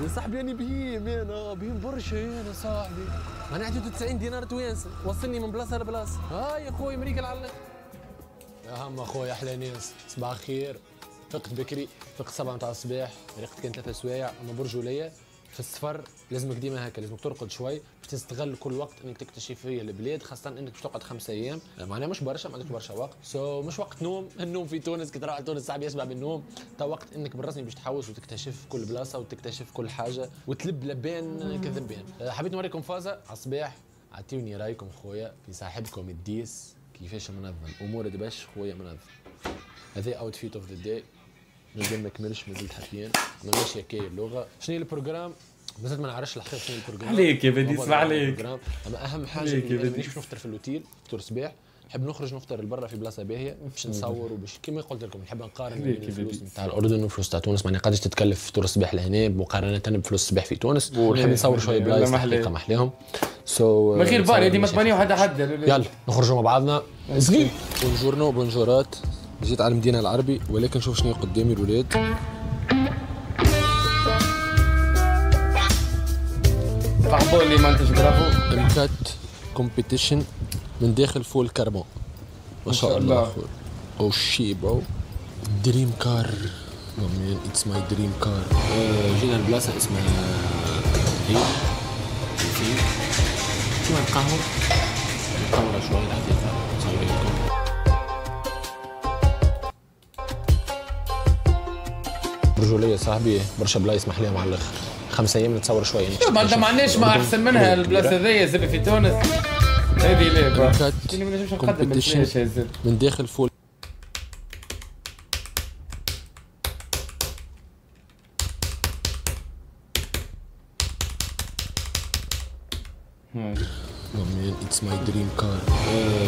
يا صاحبي انا بهيم بهيم برشا يا صاحبي. انا عطيته 90 دينار توانسه وصلني من بلاصه لبلاصه. يا خويا مريقل على الاخر. يا هم اخويا احلى ناس، صباح الخير. فقت بكري، فقت 7 نتاع الصباح، ريقت كان 3 سوايع، اما برجوليه في السفر لازمك ديما هكا، لازمك ترقد شوي باش تستغل كل وقت انك تكتشف فيه البلاد، خاصه انك باش تقعد 5 ايام، معناها مش برشا، ما عندكش برشا وقت، مش وقت نوم، النوم في تونس كي تروح تونس صعب يشبع بالنوم، تا وقت انك بالرسمي باش تحوس وتكتشف كل بلاصه وتكتشف كل حاجه وتلب لبان كذبان. حبيت نوريكم فازه على الصباح، اعطيوني رايكم خويا في صاحبكم الديس كيفاش منظم امور دبش خويا منظم. هذا اوتفيت اوف ذا داي، مازال ما كملش، مازلت حفيان، ما ماشي هكايا اللغه. شنو هي البروجرام؟ مازلت ما نعرفش الحقيقه شنو البروجرام. عليك يا بدي اسمع عليك. اما اهم حاجه انا مانيش باش نفطر في الاوتيل فطور صباح، نحب نخرج نفطر لبرا في بلاصه باهيه باش نصور وباش كيما قلت لكم نحب نقارن بين الفلوس نتاع الاردن والفلوس تاع تونس، معناها قداش تتكلف فطور الصباح لهنا مقارنه بفلوس الصباح في تونس، ونحب نصور شويه بلايص حقيقه محليهم. من غير بالي هذه ما تبانيو حد يلا نخرجوا مع بعضنا. بونجورنو بونجورات، جيت على المدينه العربي ولكن شوف شنو قدامي الولاد. مرحبا لي ما انتش برافو. امكات كومبيتيشن من داخل فول كربون ما شاء الله اخويا. او شي برو دريم كار مان، اتس ماي دريم كار. جينا لبلاصه اسمها هي شو القهوه نقهوى شويه الحقيقه نصور لكم. برجوليه صاحبي برشا بلايص محليهم على الاخر، 5 ايام نتصور شويه. ما انت ما عندناش ما احسن منها البلاصه ذي زبي في تونس هذه ليه برا ما نجمش نقدم من داخل فول. مان اتس ماي دريم كار.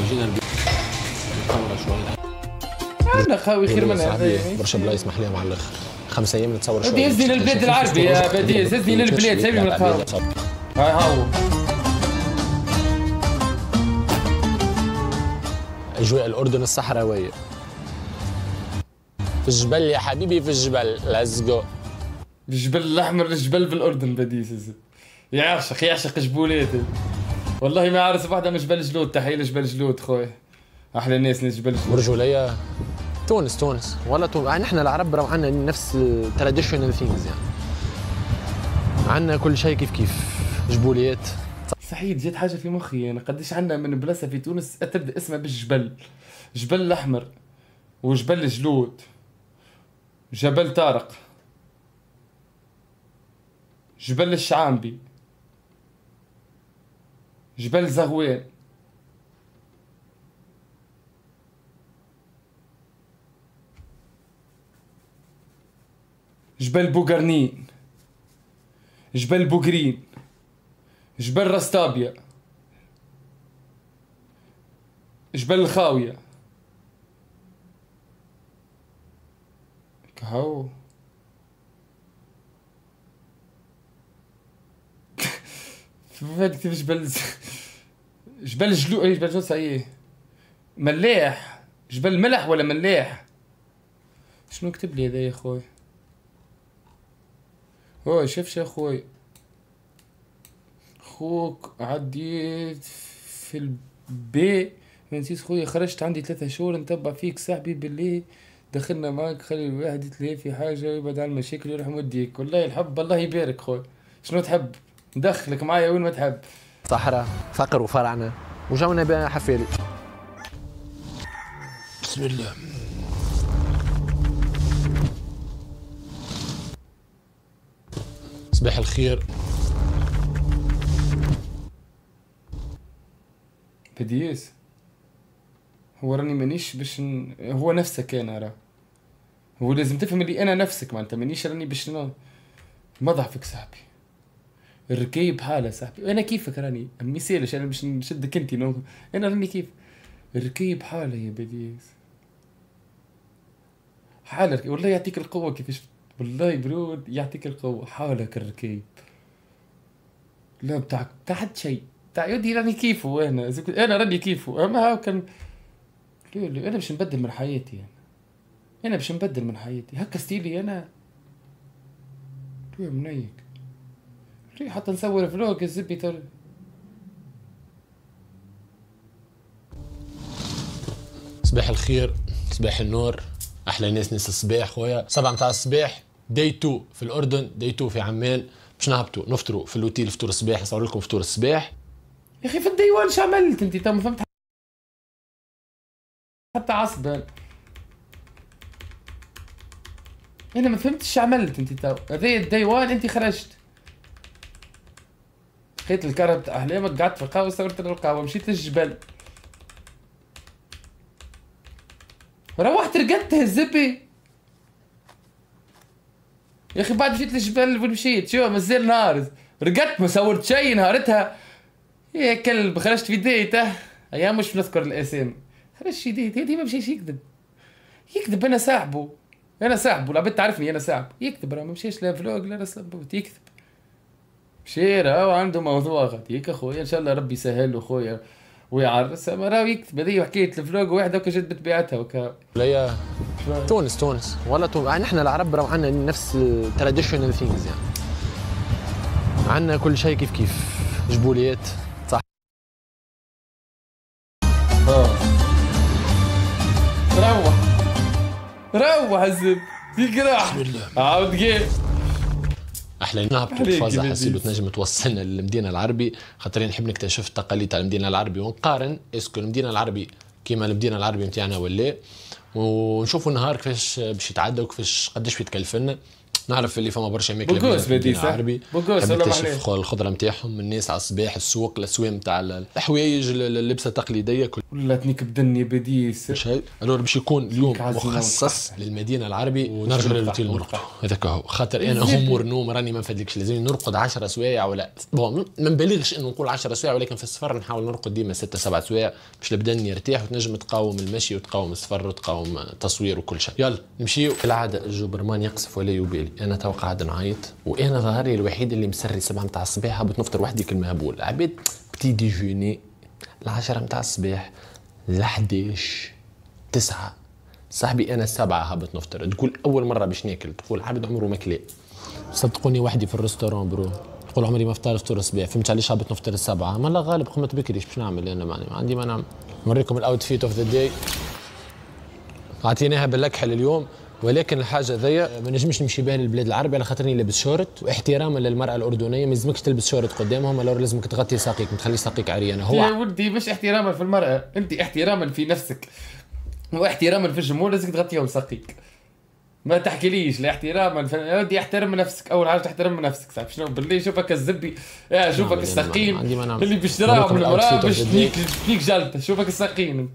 جينا نقهوى شويه. انا خاوي خير منها برشا بلايص محليهم على الاخر، 5 ايام نتصور شويه. بدي هزني للبلاد العربي يا بدي هزني للبلاد سيبني من الخاوي. هاي هاو اجواء الاردن الصحراويه في الجبل يا حبيبي، في الجبل ليتس جو. الجبل الاحمر، الجبل بالاردن بدي يعشق جبولاتي. والله ما عارف واحده من جبل جلود. تحيه لجبل جلود خويا، احلى الناس جبل جلود. برجوليه تونس ولا تونس، يعني احنا العرب راهو عندنا نفس تراديشنال ثينجز، يعني عندنا كل شيء كيف جبوليات. صحيح جات حاجه في مخي انا، قديش عندنا من بلاصه في تونس تبدا اسمها بالجبل، جبل الاحمر وجبل الجلود، جبل طارق، جبل الشعامبي، جبل زغوان، جبل بوغرنين، جبل بوغرين، جبل رستابيا، جبل الخاوية. كهو في جبل جبل جلو اي جبل جلو صحيح. ملاح، جبل ملح ولا ملاح؟ شنو كتب لي هذا يا خويا؟ هو شوف يا خويا، خوك عديت في البي نسيت خويا، خرجت عندي 3 شهور نتبع فيك صاحبي بالله، دخلنا معك خلي الواحد يتلاهي في حاجة ويبعد عن المشاكل ويروح موديك. والله الحب الله يبارك خويا، شنو تحب ندخلك معايا وين ما تحب. صحراء فقر وفرعنة وجونا بها حفالي. بسم الله. صباح الخير. بديس هو راني مانيش باش هو نفسك انا راه، هو لازم تفهم اللي انا نفسك، ما انت مانيش راني باش مضعفك صاحبي. الركايب حاله صاحبي، انا كيفك راني ما يسالش انا باش نشدك انت انا راني كيف الركايب حاله يا بديس حالك. والله يعطيك القوه كيفاش، والله برود يعطيك القوه. حالك الركايب لا بتاع حد شيء تاع يودي راني كيفه، انا راني كيفه. اما هاو كان انا باش نبدل من حياتي، انا باش نبدل من حياتي هكا ستيلي انا منيك. حتى نصور فلوق الزبي ترى. صباح الخير، صباح النور، احلى ناس الصباح خويا. 7 متاع الصباح، داي 2 في الاردن، داي 2 في عمان. باش نهبطوا نفطروا في الاوتيل فطور الصباح، نصور لكم فطور الصباح. يا اخي في الديوان شو عملت انت؟ تو ما فهمت حتى عصبا. انا ما فهمتش شو عملت انت تو. هذا الديوان انت خرجت. خيت الكرة بتاع احلامك، قعدت في القهوة صورت القهوة، مشيت للجبل. روحت رقدت الزبي. يا اخي بعد مشيت للجبل ومشيت، شو مازال نهار. رقدت ما صورت شيء نهارتها. يا كلب خرجت في ديته. ايام مش بنذكر الاسامي. خرجت في ديته ديما مشيش يكذب. يكذب انا ساحبه. انا ساحبه، العباد تعرفني انا ساحبه. يكذب راه ما مشيش لا فلوق لا رسلبوت، يكذب. مشي راهو عنده موضوع غاديك اخويا، ان شاء الله ربي يسهل له خويا ويعرس. اما راهو يكتب هذه حكايه الفلوق واحده وكا جد بتبيعتها وكا. لا تونس ولا تونس. نحن العرب راهو عندنا نفس التراديشنال ثينجز يعني. عندنا كل شيء كيف كيف. جبوليات صح. روح الزب فيك راح. عاود قيل احلى نهبطوا فازة حسيلو تنجم توصلنا للمدينه العربي، خاطر نحب نكتشف التقاليد تاع المدينه العربي ونقارن اسكو المدينه العربي كيما المدينه العربي نتاعنا ولا، ونشوفوا النهار كيفاش باش يتعدى وكيفاش قداش بيتكلفنا. نعرف اللي فما برشا اماكن في المدينه العربي نكتشف الخضره نتاعهم، الناس على الصباح، السوق، الاسواق نتاع الحوايج، اللبسه التقليديه، كل ولاتني كبدني بديس شيء. الور باش يكون اليوم مخصص للمدينه العربي، ونرجع للروتين نرقد. هذاك هو، خاطر انا همور نوم راني ما نفدلكش، لازم نرقد 10 سوايع ولا بون ما نبالغش انه نقول 10 سوايع، ولكن في السفر نحاول نرقد ديما 6 7 سوايع باش البدن يرتاح وتنجم تقاوم المشي وتقاوم السفر وتقاوم التصوير وكل شيء. يلا نمشيو. كالعاده الجبرمان يقصف ولا يبالي. انا تو قاعد نعيط، وانا ظهري الوحيد اللي مسري 7 متاع الصباح هبط نفطر وحدي كالمهبول. عبيد بتي ديجوني 10 متاع الصباح ل 11 9 صاحبي انا 7 هبط نفطر. تقول اول مره باش ناكل، تقول عبد عمره ما كلا. صدقوني وحدي في الريستورون برو، تقول عمري ما فطرت فطور الصباح. فهمت علاش هبط نفطر السبعة؟ ما لا غالب قمت بكري، باش نعمل انا؟ ما عندي ما نعمل. نوريكم الاوتفيت اوف ذا داي. اعطيناها باللكحل اليوم، ولكن الحاجه ذي ما نجمش نمشي بها للبلاد العربيه على خاطرني لابس شورت، واحتراما للمراه الاردنيه ما لازمكش تلبس شورت قدامهم، ولا لازمك تغطي ساقيك، ما تخليش ساقيك عريانه. هو يا ودي مش احتراما في المراه، انت احتراما في نفسك واحتراما في الجمهور لازم تغطيهم ساقيك. ما تحكيليش لا احتراما يا ودي، احترم نفسك. اول حاجه تحترم نفسك. صاحب شنو باللي شوفك الزبي، شوفك الساقين اللي بيشتراهم المراه باش تنيك جلطه. شوفك الساقين انت،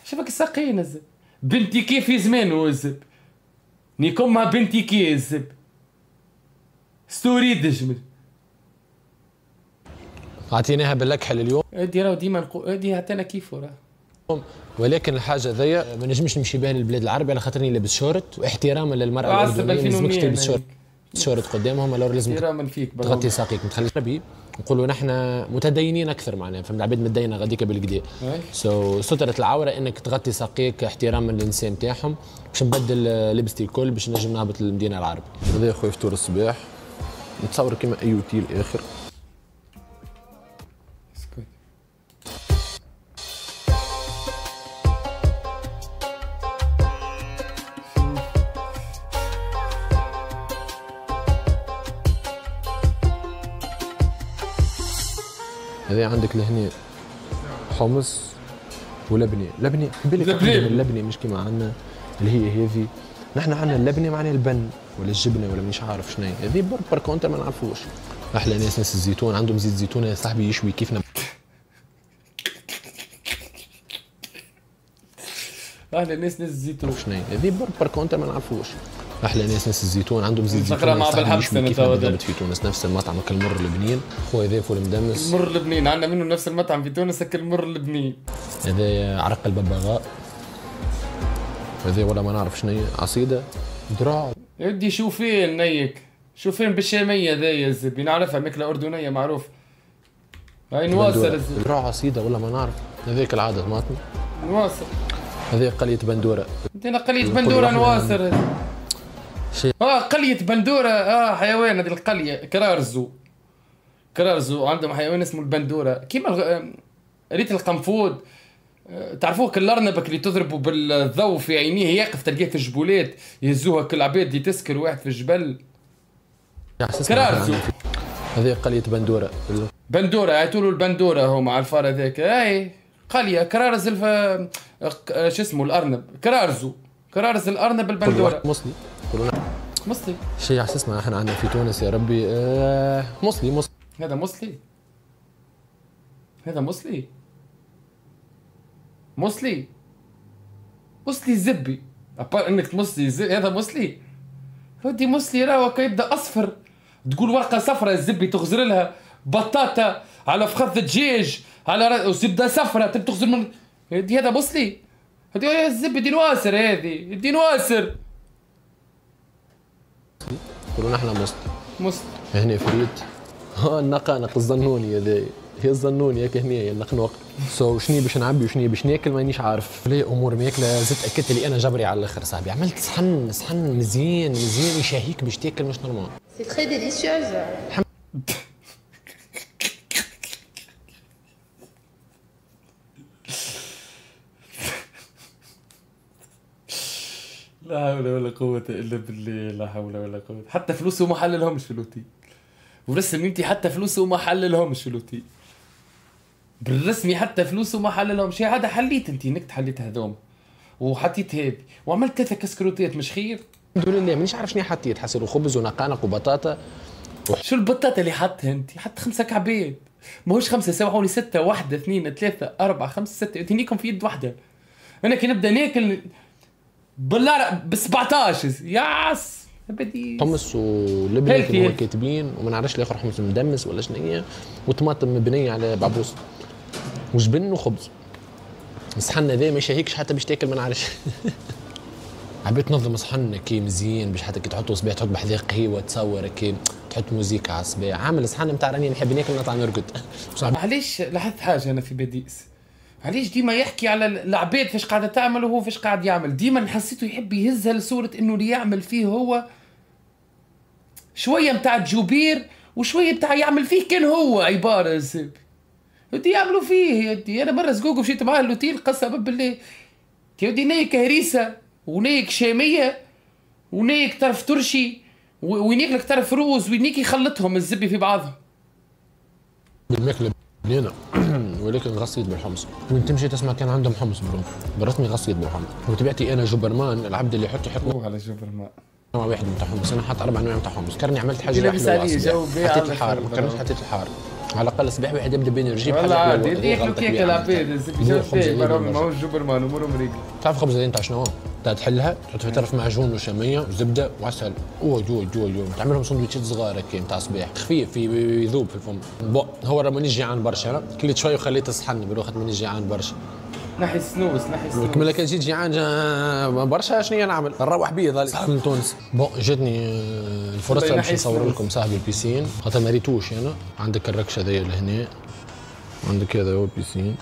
شوفك الساقين الزب. بنتي كيف في زمان الزب، نيكم مع بنتي كي الزب ستوري دجمل. اعطيناها باللكحل اليوم. ادي راه ديما نقول ادي حتى انا كيفو راه. ولكن الحاجه ذي ما نجمش نمشي بها للبلاد العربيه على خاطرني لابس شورت، واحتراما للمراه الاردنيه ما لازمكش تلبس شورت قدامهم، ولا لازم تغطي ساقيك. ما تخليش ربي نقولوا نحن متدينين اكثر معناها، فهمت؟ العباد متدينه غاديك بالكدا. ستره العوره انك تغطي ساقيك احتراما للنساء نتاعهم. باش نبدل لبستي الكل باش نجم نهبط للمدينه العربيه. هذا يا خويا فطور الصباح، نتصور كيما اي اوتيل اخر. هذا عندك لهنا حمص ولبنه. لبنه بالك اللبنه مش كيما عندنا اللي هي هذه. نحن عندنا اللبنه معناها البن ولا الجبنه ولا مش عارف شنو هي. هذه بار كونتر ما نعرفوش. احلى ناس الزيتون، عندهم زيت زيتون يا صاحبي يشوي كيفنا. احلى ناس الزيتون شنو هي. هذه بار كونتر ما نعرفوش. احلى ناس الزيتون، عندهم زيت زيتون مع بالحبس. انا بالضبط في تونس نفس المطعم كل مر لبنين. خويا هذا فول مدمس. المر لبنين عندنا منه نفس المطعم في تونس كل مر لبنين. هذا عرق الببغاء. هذا ولا ما نعرف شنو هي. عصيده ذراع. يا ودي شوفين نيك، شوفين بالشاميه ذي الزبي نعرفها ماكله اردنيه معروف. هاي نواصل الزبي. ذراع عصيده ولا ما نعرف. هذيك العاده طماطم. نواصل. هذه قليه بندوره. انت قليه بندوره نواصل. قليه بندوره حيوان. هذه القليه كرارزو. كرارزو عندهم حيوان اسمه البندوره كيما ريت القنفود. تعرفوه كالارنبك اللي تضربه بالضوء في عينيه يقف تلقاه في الجبولات يهزوها كالعباد دي تسكر واحد في الجبل. كرارزو هذه قرية بندورة. بندورة عيطولوا البندورة هو مع الفار هذاك. اي قرية كرارز شو اسمه الأرنب كرارزو. كرارز الأرنب البندورة. مصلي مصلي شيء على اسمه احنا عندنا في تونس يا ربي. مصلي هذا مصلي. هذا مصلي زبي أبار انك تمصلي هذا مصلي. ودي مصلي راهو يبدا اصفر تقول ورقه صفراء الزبي تغزر لها بطاطا على فخذ دجاج على زبده صفراء تبي تغزر من هذا مصلي. هذه الزبي دي نواسر هذه دي نواسر. يقولون احنا مصلي هنا فريت. النقانق الظنوني هذايا هي الظنوني ياك هنا النقنوق. شني باش نعبي وشني باش ناكل مانيش عارف. ليه امور ماكله زدت اكدت لي انا جبري على الاخر صاحبي. عملت صحن مزيان يشهيك باش تاكل مش نورمال. سي تري ديليسيوز. لا حول ولا قوة الا بالله. لا حول ولا قوة. حتى فلوسه ما حللهمش في الاوتيل. ورسم انتي حتى فلوسه ما حللهمش في الاوتيل. بالرسمي حتى فلوسه ما حللهمش. هذا حليت انتي نكت حليت هذوم وحطيت هذي وعملت 3 كسكروتات مش خير. الحمد لله مانيش عارف شنو حطيت. حصيروا خبز ونقانق وبطاطا. شو البطاطا اللي حطها انتي؟ حط 5 كعبات. ماهوش 5 سامحوني 6 1 2 3 4 5 6 انتي نيكم في يد واحدة. انا كي نبدا ناكل بالله ب 17 ياس بدي حمص ولبنه كانوا كاتبين وما نعرفش الاخر حمص مدمس ولا شنو هي وطماطم مبنيه على بعبوس وجبن وخبز. الصحن ذا ما يشهيكش حتى باش تاكل ما نعرفش. حبيت نظم صحن كي مزيان باش حتى كي تحطوا صباح تحط بحذاه قهيوه تصور كي تحط موزيكا على الصباح. عامل صحن نتاع راني نحب ناكل نطلع نرقد. علاش لاحظت حاجه انا في بديس علاش ديما يحكي على العباد فاش قاعده تعمل وهو فاش قاعد يعمل. ديما حسيته يحب يهزها لصوره انه اللي يعمل فيه هو شويه متاع جوبير وشويه بتاع يعمل فيه كان هو عباره زب. ودي يعملوا فيه يدي. انا مره زقوق مشيت معاه الاوتيل قسما بالله يودي نايك هريسه ونايك شاميه ونايك طرف ترشي وينيك لك طرف روز وينيك يخلطهم الزبي في بعضهم. بالماكله بنينه ولكن غصيت بالحمص. وين تمشي تسمع كان عندهم حمص بالرسمي غصيت بالحمص. وتبعتي انا جبرمان العبد اللي يحط على جبرمان نوع واحد من حمص. انا حاط 4 انواع من حمص. كرني عملت حاجه لابس عليه جو حطيت الحار ما كرنيش حطيت الحار. على الاقل صباح واحد يبدا بانرجي بحال والله عادي ياكلوا كيك العباد الزبي جو ماهوش جبرمان امورهم مريقله. تعرف الخبز هذا نتاع شنو؟ تحلها تحط في طرف معجون وشميه وزبده وعسل جو تعملهم سندويتشات صغار كي نتاع صباح خفيف يذوب في الفم. هو راه مانيش جيعان برشا كليت شويه وخليت الصحن بالوقت مانيش جيعان برشا. نحي سنوس كمل كان جيت جيعان برشا شنو نعمل؟ نروح بيه ظل من تونس. جاتني الفرصه باش نصور لكم صاحبي البيسين خاطر ما ريتوش انا. عندك الركشه هذيا لهنا عندك هذا هو البيسين.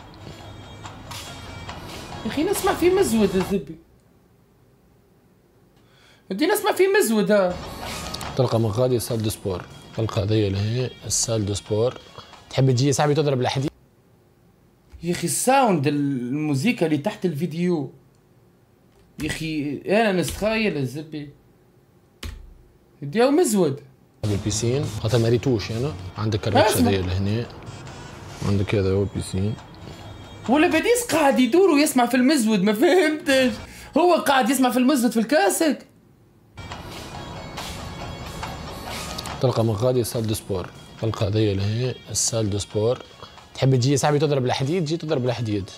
يا اخي نسمع فيه مزود الزبي. بدي نسمع فيه مزود. تلقى من غادي سال دو سبور. تلقى هذيا لهي السال دو سبور. تحب تجي صاحبي تضرب الحديد. يا اخي الساوند الموسيقى اللي تحت الفيديو يا اخي انا نستخيل الزبي ديو مزود. البيسين خاطر ما ريتوش انا. عندك الركشه هذيا لهنا عندك هذا هو البيسين. ولا بديس قاعد يدور ويسمع في المزود ما فهمتش. هو قاعد يسمع في المزود في الكاسك. تلقى من غادي سال دو سبور. تلقى هذيا لهي السال دو سبور. تحب تجي صاحبي تضرب الحديد جي تضرب الحديد.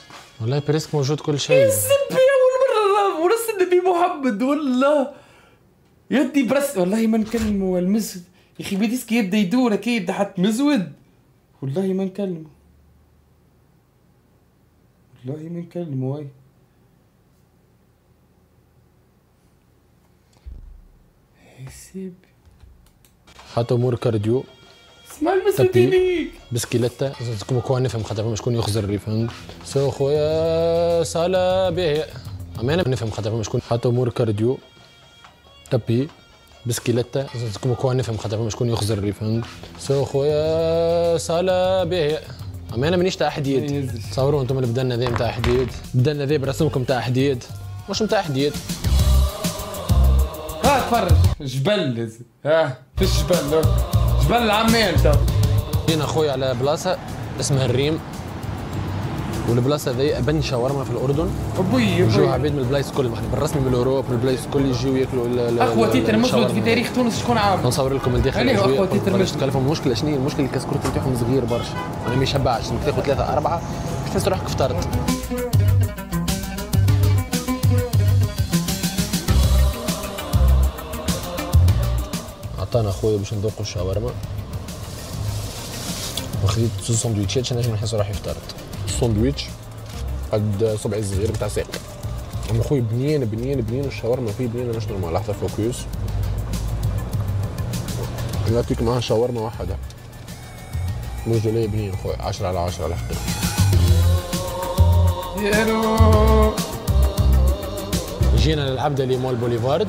والله بريسك موجود كل شيء. يا زبي اول مره ورس النبي محمد والله يدي برس والله ما نكلمه المزود. يا اخي بديس كي يبدا يدور كي يبدا حتى مزود والله ما نكلمه. والله ما نكلمه واي. حسيب حتى امور كارديو. اسمع المسودينيك بسكيلتا لازمكم كون نفهم خاطر فما شكون يخزر لي فهمت. سو خويا صاله به اما انا نفهم خاطر فما شكون. حتى امور كارديو تبي بسكيلتا لازمكم كون نفهم خاطر فما شكون يخزر اللي فهمت. سو خويا صالة باهية، اما انا مانيش تاع حديد. تصوروا انتم البدلنا ذي نتاع حديد، بدلنا ذي برسمكم تاع حديد مش نتاع حديد. ها تفرج جبل ها في الجبل جبل العمان تو. جينا خويا على بلاصة اسمها الريم، والبلاصه ذي ابن شاورما في الاردن. ابوي يجوا عبيد من البلايص كل احنا بالرسمي من اوروبا من البلايص كل يجيو ياكلوا اخوة تيتر مسود في تاريخ تونس شكون عامل؟ نصور لكم الداخل. ايوه اخوة تيتر مسود. تكلفهم المشكله شنو؟ المشكله الكسكروت نتاعهم صغير برشا، انا ما يشبعش، انك تاخذ 3 4 باش تحس روحك فطرت. عطانا اخويا باش نذوقوا الشاورما، وخذيت سندويتشات باش نجم نحس روحي فطرت. الساندويتش قد صبعي الصغير بتاع ساق. اما خويا بنين بنين بنين، الشاورما فيه بنينه مش نورمال. لحظه فوكيوس نعطيك معاها شاورما واحده مش جوليه بنين خويا. 10 على 10 على حقيقة. يارو جينا للعبده اللي مول بوليفارد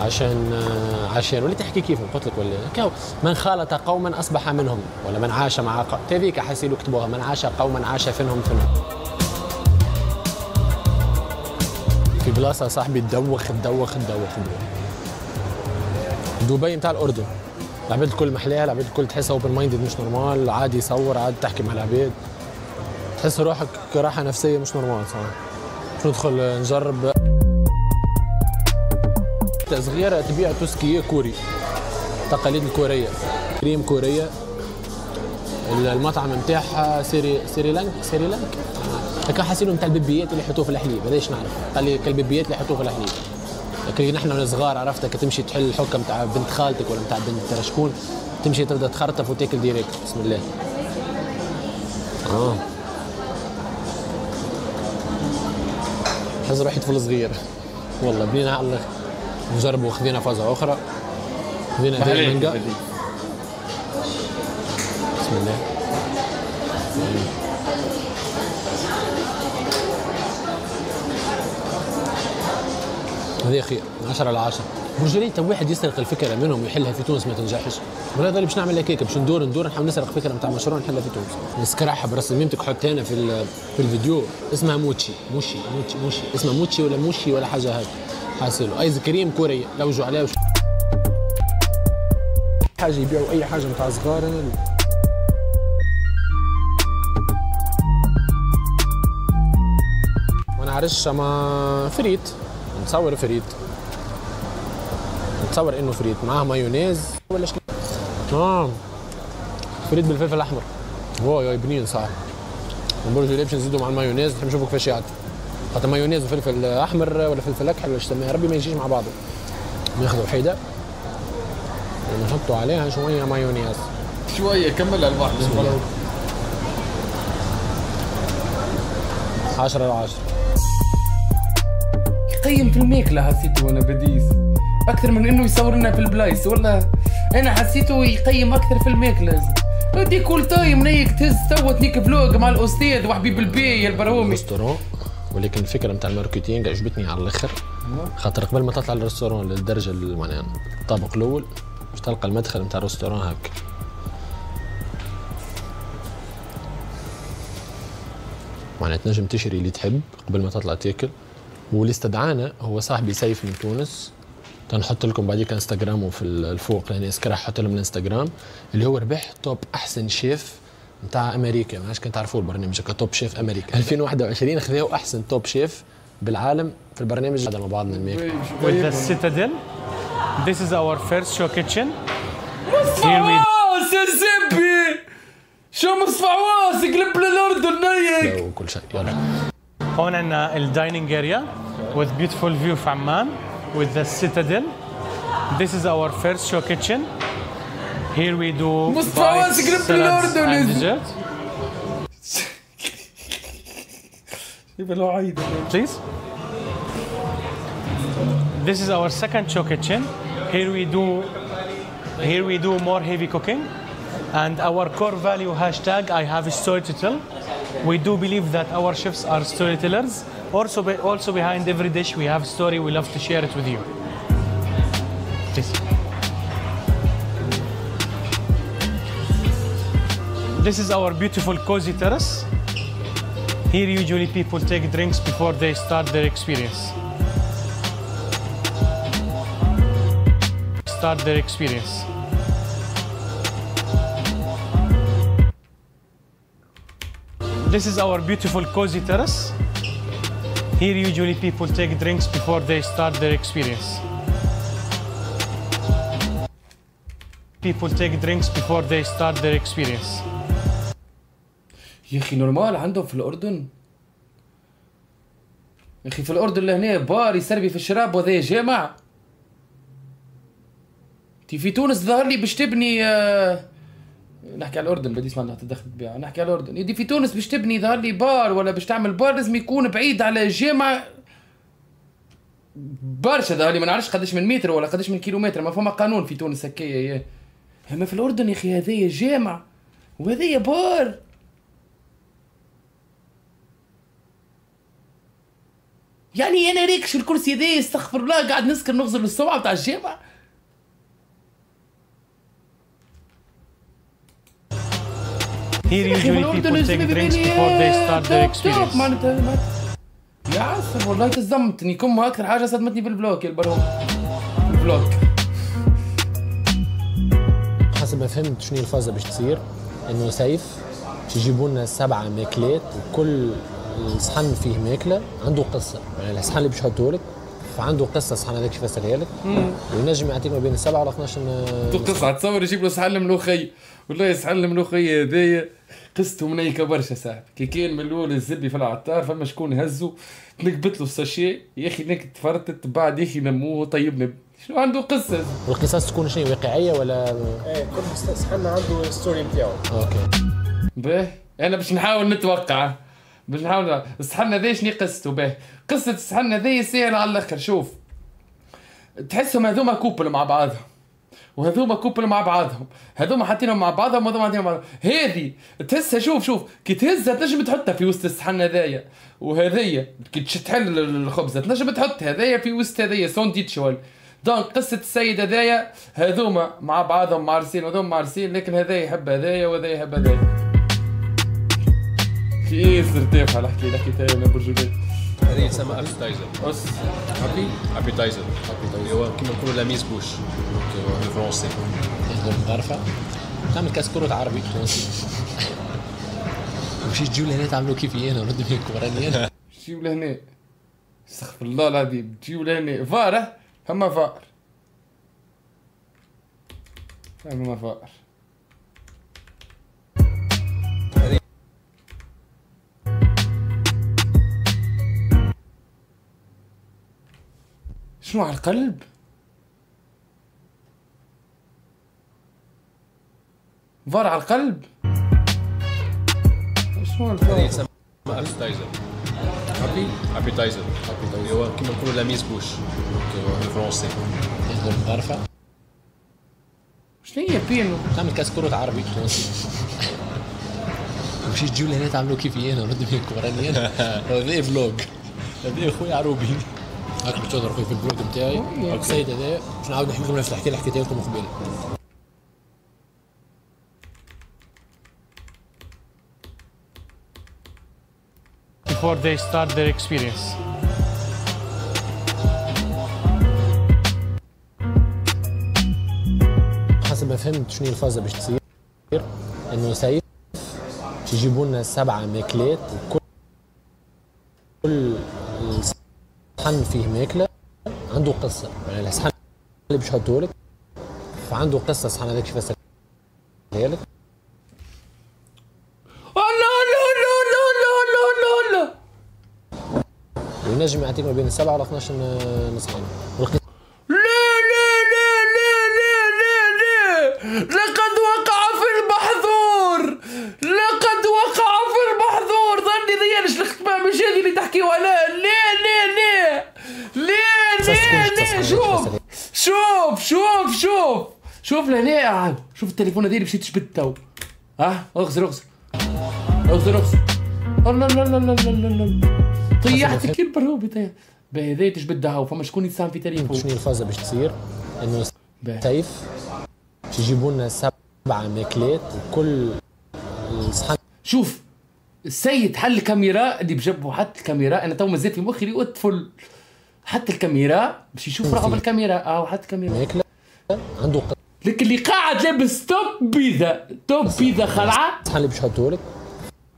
عشان وليت تحكي كيف قلت لك ولا من خالط قوما اصبح منهم، ولا من عاش مع هذيك حسيلو كتبوها، من عاش قوما عاش فينهم. في بلاصه صاحبي تدوخ دبي نتاع الاردن. العباد الكل محلاها، العباد الكل تحسها اوبن مايندد مش نورمال، عادي يصور عادي تحكي مع العباد، تحس روحك راحه نفسيه مش نورمال صراحه. ندخل نجرب صغيرة تبيع توسكية كوري، تقاليد الكورية، كريم كورية. المطعم نتاعها سريلانك هكا حاسينه نتاع البيبيات اللي يحطوه في الحليب، هذاش نعرف قال لي كالبيبيات اللي يحطوه في الحليب. لكن نحن صغار عرفتك تمشي تحل الحكه نتاع بنت خالتك ولا نتاع بنت شكون، تمشي تبدا تخرطف وتاكل ديريكت. بسم الله. حز روحي طفل صغير والله. بنينا على الاخر. نجربوا خذينا فازة أخرى، خذينا هذه المانجا. بسم الله. هذه خير 10 على 10. برجولية واحد يسرق الفكرة منهم ويحلها في تونس ما تنجحش. ولا اللي باش نعمل هكاك باش ندور نحاول نسرق فكرة نتاع مشروع نحلها في تونس. نسكرعها برسم ميمتك حط هنا في الفيديو اسمها موتشي اسمها موتشي ولا موشي ولا حاجة هاك. حاسيلو ايس كريم كورية لوجوا عليه حاجة يبيعوا أي حاجة نتاع صغار. أنا ما نعرفش أما فريت نتصور نتصور إنه فريت معاه مايونيز ولا شنو؟ فريت بالفلفل الأحمر. واو بنين صح. نبرجوا ليه باش نزيدوا مع المايونيز نحب نشوفوا كيفاش يعطي. خاطر مايونيز وفلفل احمر ولا فلفل اكحل ولا يسميها ربي ما يجيش مع بعضه. ناخذ وحيده ونحطوا عليها شويه مايونيز. شويه كملها لوحدها. 10 على 10. يقيم في الماكله حسيته وانا بديس اكثر من انه يصورنا في البلايص. ولا انا حسيته يقيم اكثر في الماكله. ودي كل تايم نيك تهز توت نيك فلوق مع الاستاذ وحبيب البي البرومي ريستورون. ولكن الفكره نتاع الماركتينغ عجبتني على الاخر. خاطر قبل ما تطلع للريستورون للدرجه معناها الطابق الاول باش تلقى المدخل نتاع الريستورون هاك. معناها تنجم تشري اللي تحب قبل ما تطلع تاكل. واللي استدعانا هو صاحبي سيف من تونس. تنحط لكم بعديك انستغرامه في الفوق لاني اسكر حط لهم الانستغرام اللي هو ربح توب احسن شيف نتاع امريكا. ما عادش كنت تعرفوا البرنامج كتوب شيف امريكا 2021 خذاو احسن توب شيف بالعالم في البرنامج هذا مع بعضنا الميك. With the Citadel, this is our first show kitchen. سرسبي شو مصفعواس قلب للاردن نيك وكل شيء. يلا هون عندنا الدايننج اريا with beautiful view في عمان with the Citadel. This is our first show kitchen. Here we do bites, salads and desserts. Please. This is our second show kitchen. Here we do more heavy cooking. And our core value hashtag I have a story to tell. We do believe that our chefs are storytellers. Also behind every dish we have a story. We love to share it with you. please. This is our beautiful cozy terrace. Here usually people take drinks before they start their experience. This is our beautiful cozy terrace. Here usually people take drinks before they start their experience. People take drinks before they start their experience. يا اخي نورمال عندهم في الاردن. يا اخي في الاردن لهنا بار يسربي في الشراب وهذا جامع. انتي في تونس ظهر لي باش تبني نحكي على الاردن بدي اسمع انها تدخل بها. نحكي على الاردن يدي في تونس باش تبني ظهر لي بار ولا باش تعمل بار لازم يكون بعيد على الجامع برشا. ظهر لي ما نعرفش قداش من متر ولا قداش من كيلومتر. ما فما قانون في تونس هكايا. اما في الاردن يا اخي هذايا جامع وهذايا بار. يعني انا ريكش الكرسي هذايا استغفر الله قاعد نسكر نغزر للسمعه بتاع الجامع. Here usually people take drinks before they start their experience. يا عسل والله تزمتني. كم اكثر حاجه صدمتني بالبلوك يا البرهوم. البلوك حسب ما فهمت شنو الفازه باش تصير انه سيف باش يجيبوا لنا 7 ماكلات وكل الصحن فيه ماكله عنده قصه. يعني الصحن اللي باش يحطوا لك فعنده قصه الصحن هذاك كيف يفسرها لك وينجم يعطيك ما بين 7 ولا 12 قصه. تصور يجيب له صحن الملوخيه. والله صحن الملوخيه هذايا قصته منيكه برشا صاحبي. كي كان من الاول الزبي في العطار فما شكون هزه نكبت له الساشي يا اخي نكت فرتت بعد يا اخي نموه طيبنا. شنو عنده قصه. والقصص تكون شنو واقعيه ولا كل صحن عنده ستوري نتاعو. اوكي باهي انا باش نحاول نتوقع. باش نحاول الصحن هذا شنو قصته. باهي قصه الصحن هذا سهله على الاخر. شوف تحسهم هذوما كوبل مع بعضهم وهذوما كوبل مع بعضهم. هذوما حاطينهم مع بعضهم وهذوما حاطينهم مع بعضهم. هذه تحسها شوف كي تهزها تنجم تحطها في وسط الصحن هذايا وهذيا كي تحل الخبزه تنجم تحط هذايا في وسط هذايا ساندويتش ولا. دونك قصه السيد هذايا هذوما مع بعضهم معرسين وهذوما معرسين لكن هذايا يحب هذايا وهذايا يحب هذايا. كيف ارتاح على حكيتها انا برجولات. هذه تسمى ابيتايزر. بس ابيتايزر هو كيما نقولوا لاميز بوش بالفرنسي. عارفه تعمل كاسكروت عربي فرنسي. مشي تجيو لهنا تعملوا كيفي انا ورد فيك وراني انا. جيو لهنا استغفر الله العظيم. جيو لهنا فاره فما فار. فما فار. شنو على القلب؟ فار على القلب؟ شنو الفار؟ هذه تسمى ابيتايزر. ابيتايزر هو كيما نقولوا لاميز بوش بالفرنسي. عارفه شنو هي بينو؟ تعمل كاسكروت عربي فرنسي. مشي تجيو لهنا تعملوا كيفي انا ورد فيك وراني انا. هذا فلوج. هذا خويا عروبي. هاك باش تهضر خويا في الفلوج نتاعي. هاك السيد هذا باش نعاود نحكي لكم نفس الحكايه اللي حكيتها لكم قبيله. Before they start their experience. حسب ما فهمت شنو الفازه باش تصير انه سيف باش يجيبوا لنا 7 ماكلات وكل الصحن فيه ماكله عنده قصه. يعني الصحن اللي باش يحطوا لك فعنده قصه الصحن هذاك كيف يفسرها لك. وينجم يعطيك ما بين 7 ولا 12 صحن. لقد وقع في المحظور. لقد وقع في المحظور. ظني ضيانش الختمه مش هذه اللي تحكي ولا لا. شوف لهنا. شوف التليفون هذا اللي باش تجبد تو. اغزر الله طيحتك كي البرهوبي طيح. باهي هذا تجبدها وفما شكون يتساهم في تليفون. شنو الفازه باش تصير انه سيف باش يجيبوا لنا 7 ماكلات وكل الصحن. شوف السيد حل الكاميرا اللي بجنبه، حط الكاميرا. انا تو مازال في مخي اللي اطفل، حط الكاميرا باش يشوف رقم الكاميرا. وحط الكاميرا ماكله عنده لك اللي قاعد لابس توب بيضا، توب بيضا خلعه. الصحن اللي باش يحطوا لك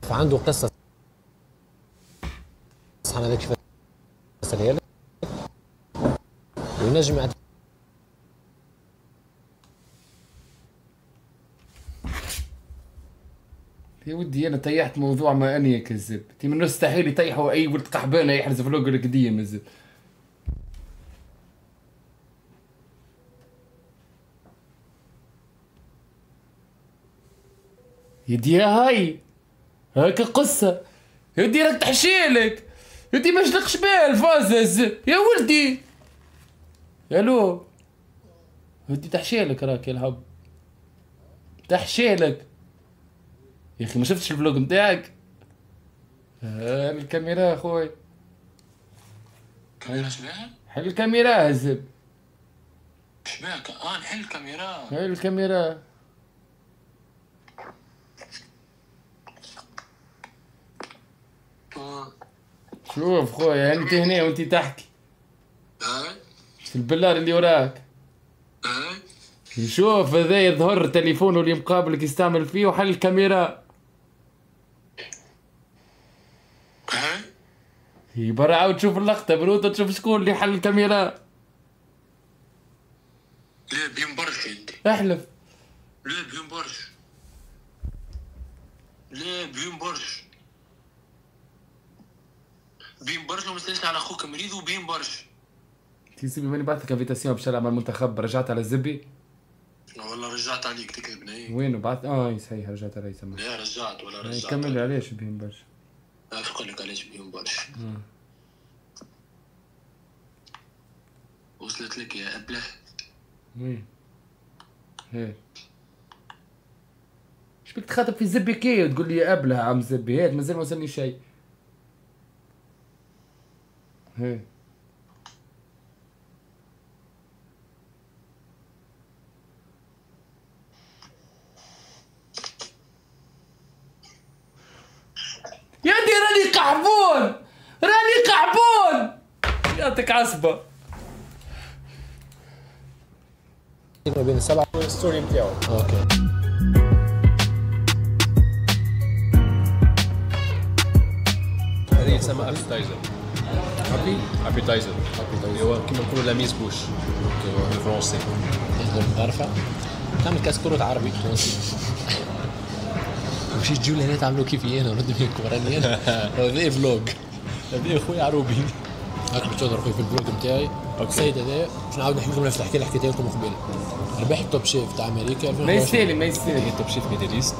فعنده قصه. الصحن هذاك كيفاش يفسرها لك وينجم يعطيك. يا ودي انا طيحت موضوع ما اني كذب، تي من مستحيل يطيحوا اي ولد قحبانه يحرز فلوق القديه مازال. يدي يا هاي هاك قصه، يدي راك تحشيلك، يدي ما شلقش بال فازز يا ولدي. الو يدي تحشيلك راك يا الحب، تحشيلك يا اخي. ما شفتش الفلوق نتاعك؟ الكاميرا اخوي، كاميرا شبيها؟ حل الكاميرا هزب. شبيها؟ نحل الكاميرا. حل الكاميرا. شوف خويا انت هنا وانت تحكي في البلار اللي وراك. شوف هذا يظهر تليفونه اللي مقابلك يستعمل فيه وحل الكاميرا. هي برا عاود تشوف اللقطة بروطة تشوف شكون اللي حل الكاميرا. لا بين برش انت. احلف. لا بين برش. لا بين برش. بين برش وما تسالش على اخوك مريض وبين برش. تيسيبي ماني بعثك انفيتاسيون باش تلعب مع المنتخب، رجعت على الزبي؟ والله رجعت عليك تكذب. وين بعث؟ صحيح رجعت علي سمع. لا رجعت ولا رجعت. كمل لي علاش بهم برشا؟ اش نقول لك علاش بهم برشا. وصلت لك يا ابله؟ وين؟ هات. اش بك تخاطب في زبي كي وتقول لي يا ابله عم زبي؟ هات مازال ما وصلني شيء. هات. يا دي راني قحبون، راني قحبون. يعطيك عصبة. ما بين السبعة الستوري نتاعو. اوكي. هذه يسمى ابيتايزر. ابيتايزر اللي هو كيما نقولوا لاميز بوش بالفرنسي. تخدم غرفة تعمل كاسكروت عربي. مشي تجيو لهنا تعملوا كيفي انا نرد بيكم راني انا. هذا فلوج، هذا خويا عروبي. هاك باش تهضر خويا في الفلوج نتاعي. السيد هذا باش نعاود نحكي لكم نفس الحكايه اللي حكيتها لكم قبيله. ربح توب شيف تاع امريكا. ما يستاهل ما يستاهل. توب شيف ميداليست.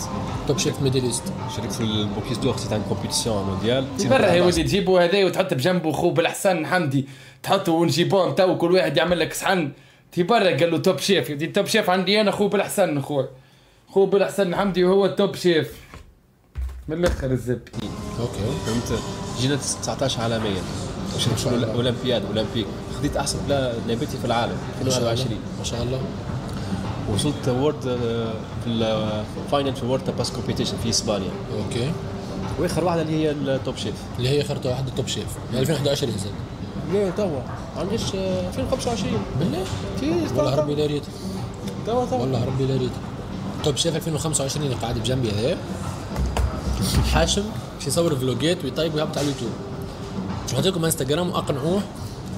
توب شيف ميداليست. شارك في البوكيس دور سيت ان كومبيتيسيون مونديال. برا يا ولدي تجيبوا هذا وتحط بجنبه خو بالحسن حمدي، تحطوا ونجيبوهم تو كل واحد يعمل لك صحن. تي برا قال له توب شيف، يدي توب شيف عندي انا خو بالحسن اخوي. خو بالحسن حمدي وهو التوب شيف. من الاخر الزبي. اوكي. فهمت؟ جينا 19 عالميا. باش نمشيو الاولمبياد اولمبيك. خديت احسن نباتي في العالم 2021. ما شاء الله. وصلت وورد في الفاينل في وورد باس كومبيتيشن في اسبانيا. اوكي. واخر واحده اللي هي التوب شيف. اللي هي اخر واحده توب شيف 2011 زاد. لا توا عنديش 2025 بالله؟ والله ربي لا ريت. والله ربي لا ريت. توب شيف 2025 اللي قاعد بجنبي هذا حاشم باش يصور فلوجات ويطيب ويهبط على اليوتيوب. باش نحط لكم انستغرام واقنعوه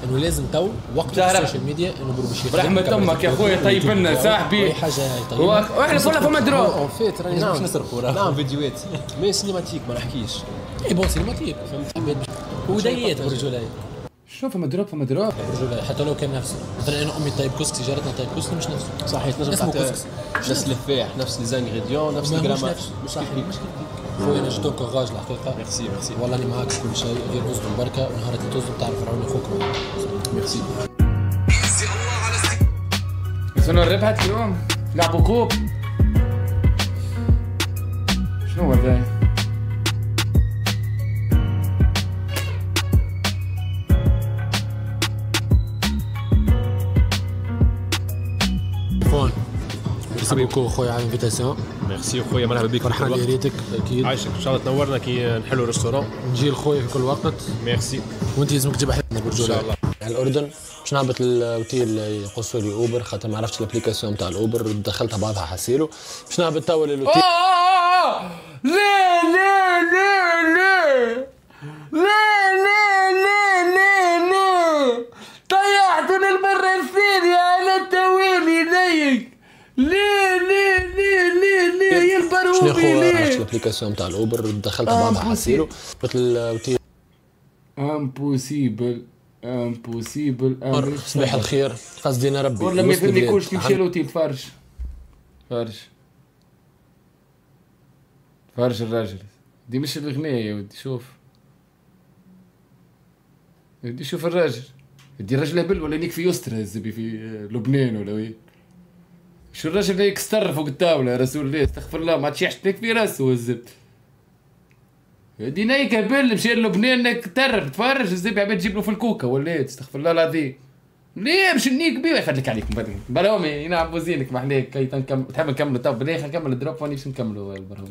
انه لازم تو وقت السوشيال ميديا انه باش يخدم. رحمة امك يا خويا طيب لنا صاحبي. اي حاجه يطيبها. واحنا كلنا فما دروب. اون فيت راني باش نسرقوا راه. نعم فيديوهات مي سينماتيك ما نحكيش. اي بون سينماتيك. وديات برجولاي. شو فما دروب فما دروب. برجولاي حتى لو كان نفسه. مثلا انا امي طيب كسكسي جارتنا طيب كسكسي مش نفسه. صحيح تنجم اسمه تعطي كسكسي. نفس الفاح نفس لي زانغريديون نفس الجرامات. مش صحيح. خويا انا جدو كوراج الحقيقه. ميرسي ميرسي. والله اني معاك في كل شيء غير رزق وبركه ونهار تزوز بتعرف راني اخوك معاك. ميرسي. شنو ربحت اليوم؟ لعبوا كوب. شنو هذا؟ ميرسي بوكو خويا على الانفيتاسيون. ميرسي خويا، مرحبا بك. فرحان اللي ريتك اكيد. عايشك ان شاء الله تنورنا كي نحلوا ريستورون. نجي لخويا في كل وقت. ميرسي. وانت لازمك تجيب حلنا برجوله. ان شاء الله. على الاردن باش نهبط للاوتيل يقصوا لي اوبر، خاطر ما عرفتش الابليكاسيون تاع الاوبر، دخلتها بعضها حسيلو باش نهبط توا للاوتيل. لا لا لا لا لا لا لا لا لا طيحتنا المرة الثانية على التوالي ليك. لا لا لا لا لا يا البروبي لا. عرفت الابليكاسيون تاع الاوبر، دخلتها بعضها حسيلو قلت للاوتيل امبوسيبل امبوسيبل. صباح الخير قصدينا ربي. والله ما يفهمنيكوش تمشي لوتيل فرج الراجل دي مش الغنية يا ودي. شوف ودي شوف الراجل دي الراجل هبل ولا نيك في يستر الزبي في لبنان ولا وين. شو الراجل اللي يكستر فوق الطاولة يا رسول الله استغفر الله، ما عادش يحشتك في راسه الزبد. دي نايك هبل مشي لبنان نايك ترب تفرج الزبي عباد تجيب له في الكوكا ولا استغفر الله العظيم. ليه مش نيك بيه يخليك عليكم بلومي ينعم بوزينك محليك كي تحب نكملوا تو بالاخر نكمل الدروب واني باش نكملوا البرهوم.